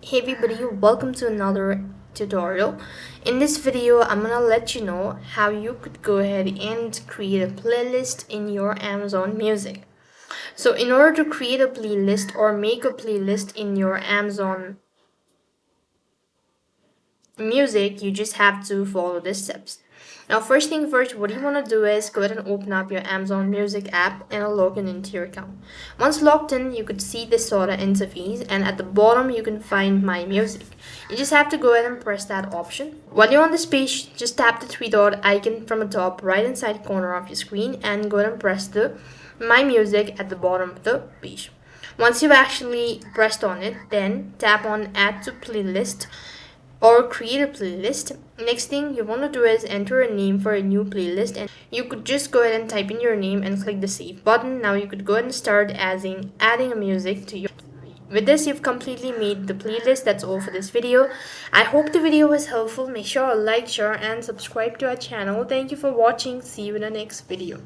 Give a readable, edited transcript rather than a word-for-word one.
Hey everybody, welcome to another tutorial. In this video, I'm gonna let you know how you could go ahead and create a playlist in your Amazon Music. So in order to create a playlist or make a playlist in your Amazon Music, you just have to follow the steps. Now, first thing first, what you want to do is go ahead and open up your Amazon Music app and log in into your account. Once logged in, you could see this sort of interface, and at the bottom, you can find My Music. You just have to go ahead and press that option. While you're on this page, just tap the three dot icon from the top right hand side corner of your screen and go ahead and press the My Music at the bottom of the page. Once you've actually pressed on it, then tap on Add to Playlist or create a playlist. Next thing you want to do is enter a name for a new playlist, and you could just go ahead and type in your name and click the save button. Now you could go ahead and start adding a music to your. With this, you've completely made the playlist. That's all for this video. I hope the video was helpful. Make sure to like, share and subscribe to our channel. Thank you for watching. See you in the next video.